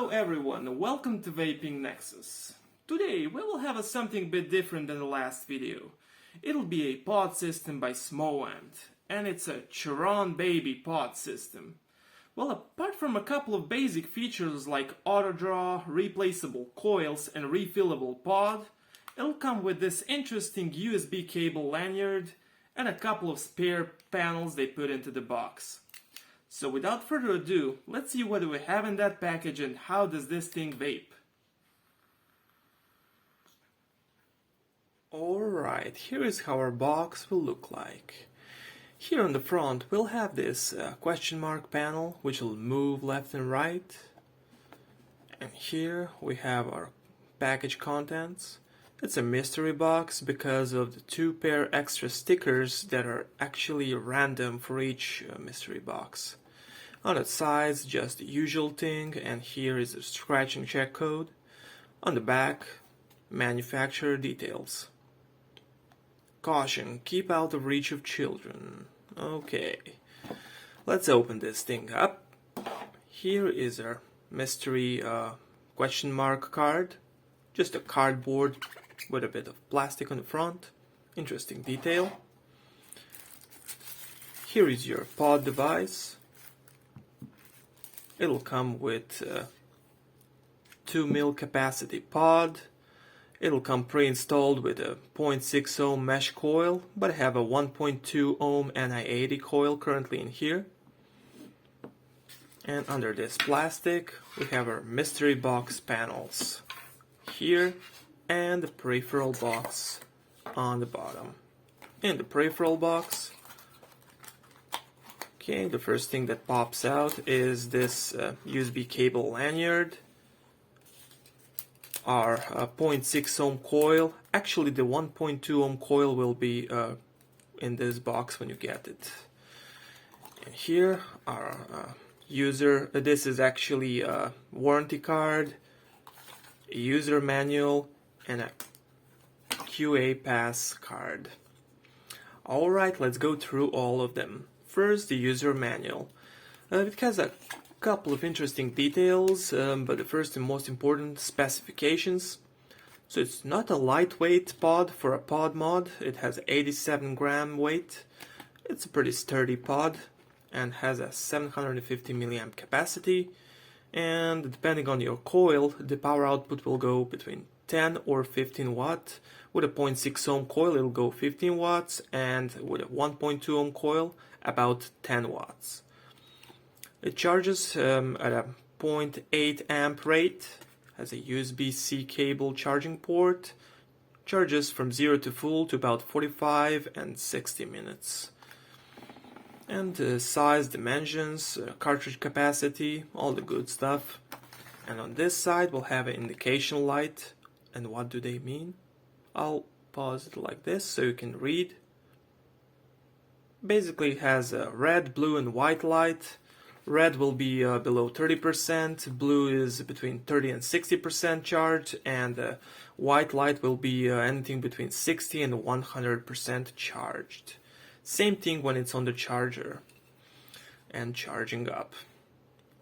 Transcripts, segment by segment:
Hello everyone, welcome to Vaping Nexus. Today we will have something a bit different than the last video. It'll be a pod system by Smoant, and it's a Charon Baby pod system. Well, apart from a couple of basic features like auto draw, replaceable coils and refillable pod, it'll come with this interesting USB cable lanyard and a couple of spare panels they put into the box. So without further ado, let's see what do we have in that package and how does this thing vape. Alright, here is how our box will look like. Here on the front we'll have this question mark panel which will move left and right. And here we have our package contents. It's a mystery box because of the 2 pair extra stickers that are actually random for each mystery box. On the sides, just the usual thing, and here is a scratch and check code. On the back, manufacturer details. Caution, keep out of reach of children. Okay, let's open this thing up. Here is our mystery question mark card. Just a cardboard with a bit of plastic on the front. Interesting detail. Here is your pod device. It'll come with 2 mil capacity pod. It'll come pre-installed with a 0.6 ohm mesh coil, but I have a 1.2 ohm Ni80 coil currently in here. And under this plastic we have our mystery box panels here and the peripheral box on the bottom. In the peripheral box, okay, the first thing that pops out is this USB cable lanyard, our 0.6 ohm coil. Actually the 1.2 ohm coil will be in this box when you get it. And here our user, this is actually a warranty card, a user manual and a QA pass card. Alright, let's go through all of them. First, the user manual. It has a couple of interesting details, but the first and most important, specifications. So it's not a lightweight pod for a pod mod. It has 87 gram weight. It's a pretty sturdy pod and has a 750 milliamp capacity. And depending on your coil, the power output will go between 10 or 15 watt. With a 0.6 ohm coil it'll go 15 watts, and with a 1.2 ohm coil about 10 watts. It charges at a 0.8 amp rate, has a USB-C cable charging port, charges from 0 to full to about 45 and 60 minutes. And size, dimensions, cartridge capacity, all the good stuff. And on this side we'll have an indication light. And what do they mean? I'll pause it like this so you can read. Basically it has a red, blue and white light. Red will be below 30%, blue is between 30 and 60% charged, and white light will be anything between 60 and 100% charged. Same thing when it's on the charger and charging up.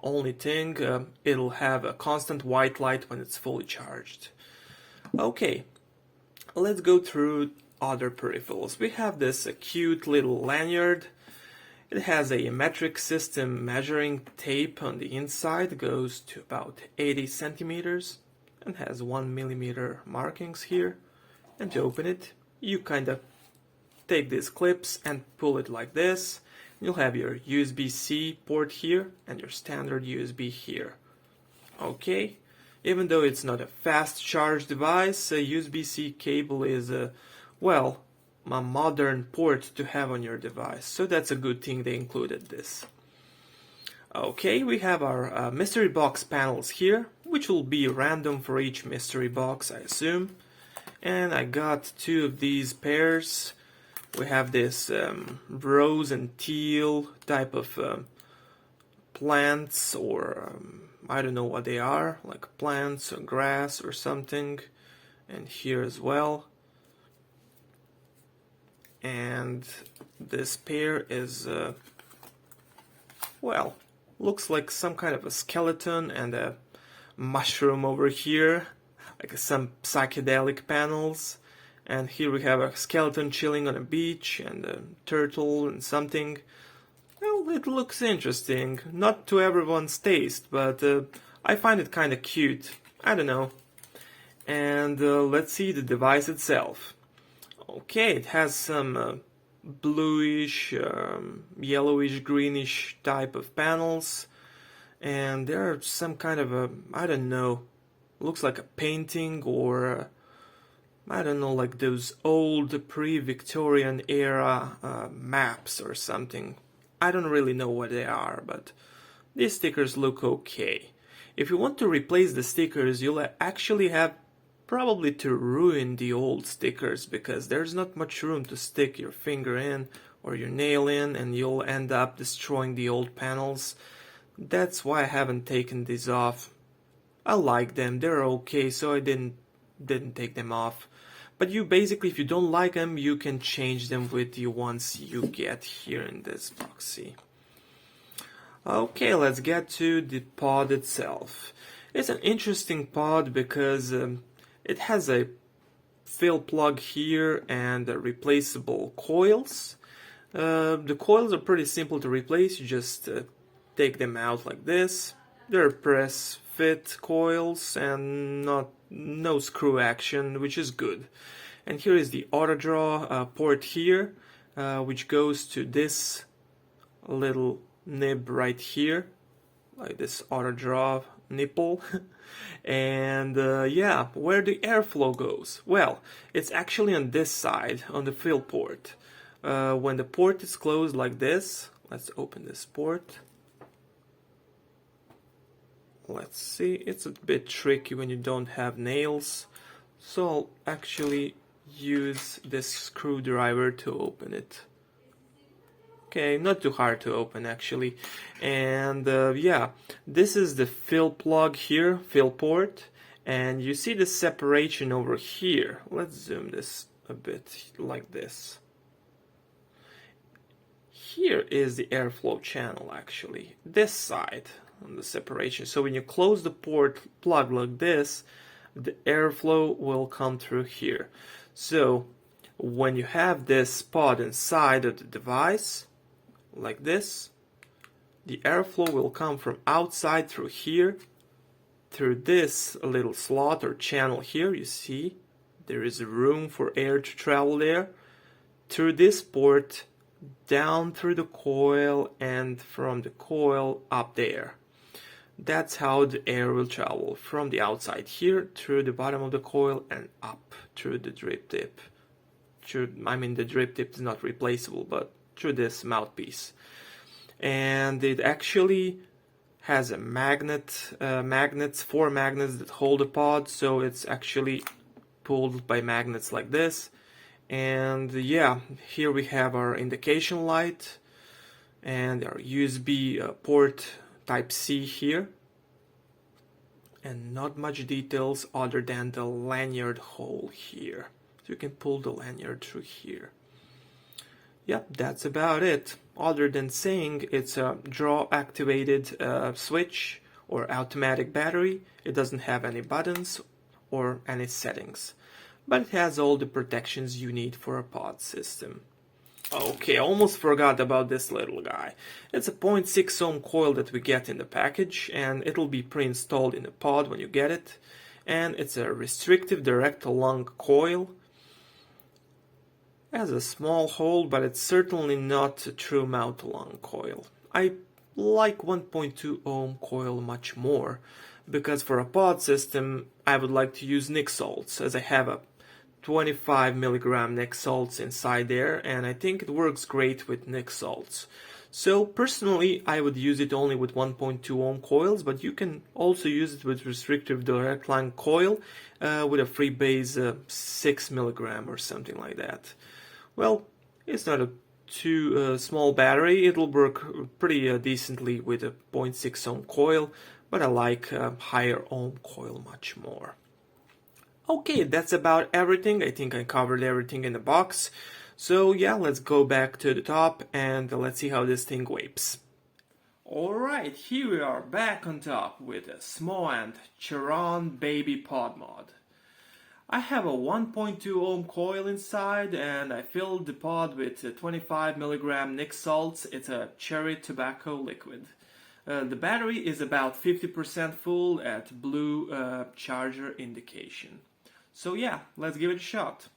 Only thing, it'll have a constant white light when it's fully charged. Okay, let's go through other peripherals. We have this cute little lanyard. It has a metric system measuring tape on the inside, goes to about 80 centimeters and has 1 millimeter markings here. And to open it, you kind of take these clips and pull it like this. You'll have your USB-C port here and your standard USB here. Okay, even though it's not a fast charge device, a USB-C cable is well, a modern port to have on your device, so that's a good thing they included this. Okay, we have our mystery box panels here, which will be random for each mystery box, I assume. And I got 2 of these pairs. We have this rose and teal type of plants, or I don't know what they are, like plants or grass or something. And here as well. And this pair is, well, looks like some kind of a skeleton and a mushroom over here, like some psychedelic panels. And here we have a skeleton chilling on a beach and a turtle and something. Well, it looks interesting. Not to everyone's taste, but I find it kind of cute. I don't know. And let's see the device itself. Okay, it has some bluish, yellowish, greenish type of panels. And there are some kind of a, I don't know, looks like a painting or I don't know, like those old pre-Victorian era maps or something. I don't really know what they are, but these stickers look okay. If you want to replace the stickers, you'll actually have probably to ruin the old stickers because there's not much room to stick your finger in or your nail in, and you'll end up destroying the old panels. That's why I haven't taken these off. I like them, they're okay, so I didn't take them off. But you basically, if you don't like them, you can change them with the ones you get here in this box. See? Okay, let's get to the pod itself. It's an interesting pod because it has a fill plug here and replaceable coils. The coils are pretty simple to replace. You just take them out like this. They're press fit coils and no screw action, which is good. And here is the auto draw port here, which goes to this little nib right here, like this auto draw nipple. And yeah, where the airflow goes? Well, it's actually on this side, on the fill port. When the port is closed like this, let's open this port. Let's see, it's a bit tricky when you don't have nails, so I'll actually use this screwdriver to open it. Okay, not too hard to open actually. And yeah, this is the fill plug here, fill port, and you see the separation over here. Let's zoom this a bit like this. Here is the airflow channel actually, this side. On the separation. So when you close the port plug like this, the airflow will come through here. So when you have this pod inside of the device, like this, the airflow will come from outside through here, through this little slot or channel here. You see, there is room for air to travel there, through this port, down through the coil, and from the coil up there. That's how the air will travel from the outside here through the bottom of the coil and up through the drip tip. I mean, the drip tip is not replaceable, but through this mouthpiece. And it actually has a magnet, four magnets that hold the pod, so it's actually pulled by magnets like this. And yeah, here we have our indication light and our USB port Type C here, and not much details other than the lanyard hole here. So you can pull the lanyard through here. Yep, that's about it. Other than saying it's a draw activated switch or automatic battery, it doesn't have any buttons or any settings, but it has all the protections you need for a pod system. Okay, I almost forgot about this little guy. It's a 0.6 ohm coil that we get in the package, and it'll be pre-installed in the pod when you get it. And it's a restrictive direct lung coil. It has a small hole, but it's certainly not a true mouth-to-lung coil. I like 1.2 ohm coil much more, because for a pod system I would like to use nic salts, as I have a 25 milligram nic salts inside there, and I think it works great with nic salts. So personally I would use it only with 1.2 ohm coils, but you can also use it with restrictive direct line coil with a freebase 6 milligram or something like that. Well, it's not a too small battery, it'll work pretty decently with a 0.6 ohm coil, but I like a higher ohm coil much more. Okay, that's about everything. I think I covered everything in the box. So yeah, let's go back to the top and let's see how this thing vapes. Alright, here we are back on top with a Smoant Charon Baby pod mod. I have a 1.2 ohm coil inside and I filled the pod with 25 milligram nic salts. It's a cherry tobacco liquid. The battery is about 50% full at blue charger indication. So yeah, let's give it a shot.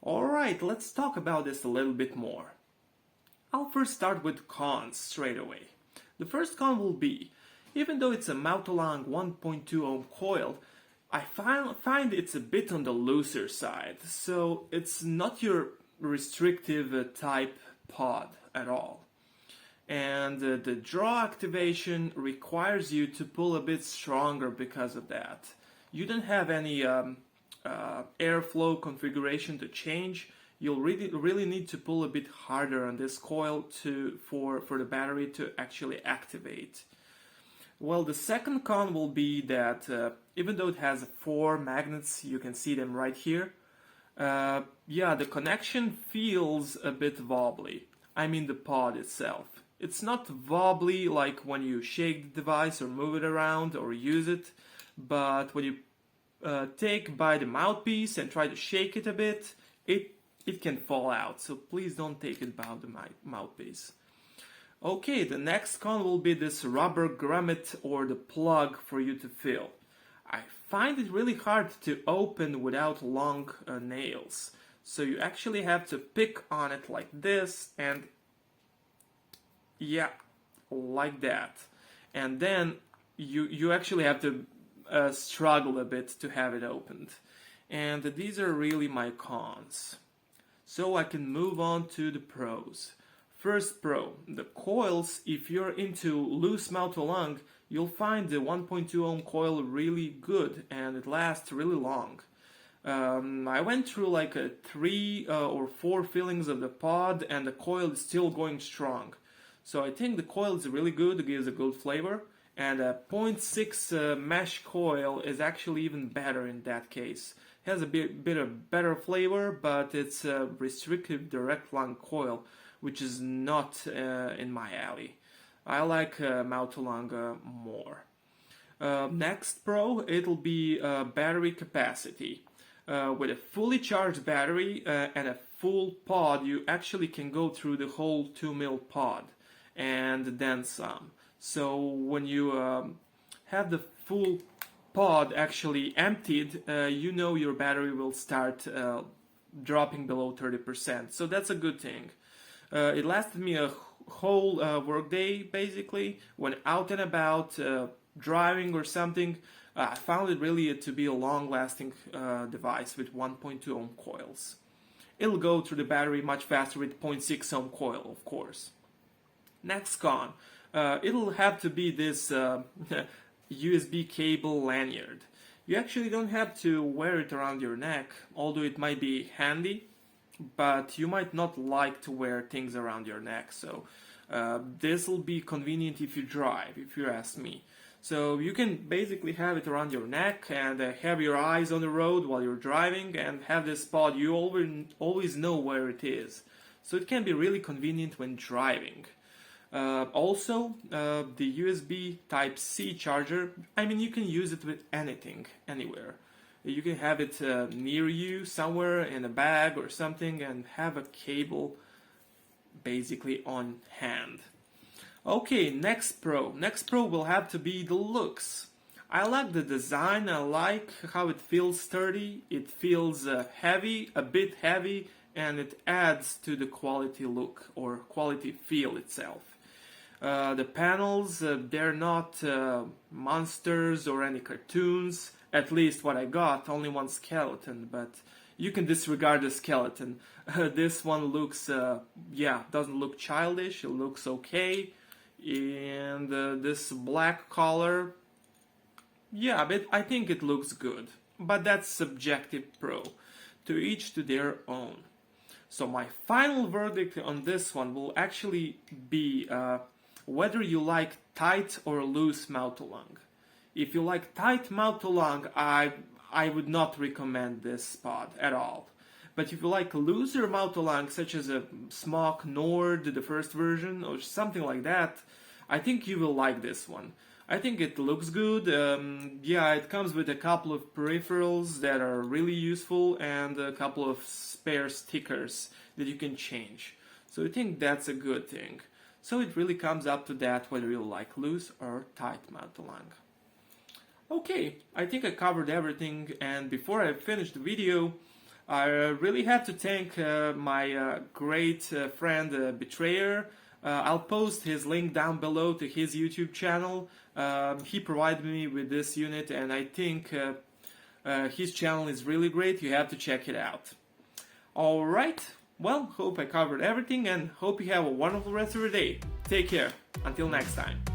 Alright, let's talk about this a little bit more. I'll first start with cons straight away. The first con will be, even though it's a mouth-along 1.2 ohm coil, I find it's a bit on the looser side, so it's not your restrictive type pod at all. And the draw activation requires you to pull a bit stronger because of that. You don't have any airflow configuration to change. You'll really need to pull a bit harder on this coil for the battery to actually activate. Well, the second con will be that even though it has 4 magnets, you can see them right here, yeah, the connection feels a bit wobbly. I mean the pod itself. It's not wobbly like when you shake the device or move it around or use it, but when you take by the mouthpiece and try to shake it a bit, it can fall out, so please don't take it by the mouthpiece. Okay, the next con will be this rubber grommet or the plug for you to fill. I find it really hard to open without long nails, so you actually have to pick on it like this and yeah, like that. And then you actually have to struggle a bit to have it opened. And these are really my cons. So I can move on to the pros. First pro, the coils. If you're into loose mouth along, you'll find the 1.2 ohm coil really good and it lasts really long. I went through like 3 or 4 fillings of the pod and the coil is still going strong. So I think the coil is really good, it gives a good flavor. And a 0.6 mesh coil is actually even better in that case. It has a bit of better flavor, but it's a restrictive direct lung coil, which is not in my alley. I like mouth-to-lung more. Next pro, it'll be battery capacity. With a fully charged battery and a full pod, you actually can go through the whole 2 mil pod and then some. So when you have the full pod actually emptied, you know your battery will start dropping below 30%. So that's a good thing. It lasted me a whole workday basically. When out and about, driving or something, I found it really to be a long-lasting device with 1.2 ohm coils. It'll go through the battery much faster with 0.6 ohm coil, of course. Next con. It'll have to be this USB cable lanyard. You actually don't have to wear it around your neck, although it might be handy, but you might not like to wear things around your neck, so this will be convenient if you drive, if you ask me. So you can basically have it around your neck and have your eyes on the road while you're driving and have this pod, you always know where it is. So it can be really convenient when driving. Also, the USB Type-C charger, I mean, you can use it with anything, anywhere. You can have it near you, somewhere in a bag or something, and have a cable basically on hand. Okay, next pro. Next pro will have to be the looks. I like the design, I like how it feels sturdy, it feels heavy, a bit heavy, and it adds to the quality look or quality feel itself. The panels, they're not monsters or any cartoons, at least what I got, only one skeleton, but you can disregard the skeleton. This one looks, yeah, doesn't look childish, it looks okay, and this black color, yeah, but I think it looks good, but that's subjective pro, to each to their own. So my final verdict on this one will actually be whether you like tight or loose mouth-to-lung. If you like tight mouth to lung, I would not recommend this pod at all. But if you like looser mouth to lung, such as a Smoak Nord, the first version, or something like that, I think you will like this one. I think it looks good. Yeah, it comes with a couple of peripherals that are really useful and a couple of spare stickers that you can change. So I think that's a good thing. So it really comes up to that whether you like loose or tight mouth to lung. Okay, I think I covered everything, and before I finish the video, I really have to thank my great friend Betrayer. I'll post his link down below to his YouTube channel. He provided me with this unit, and I think his channel is really great. You have to check it out. Alright, well, hope I covered everything and hope you have a wonderful rest of your day. Take care. Until next time.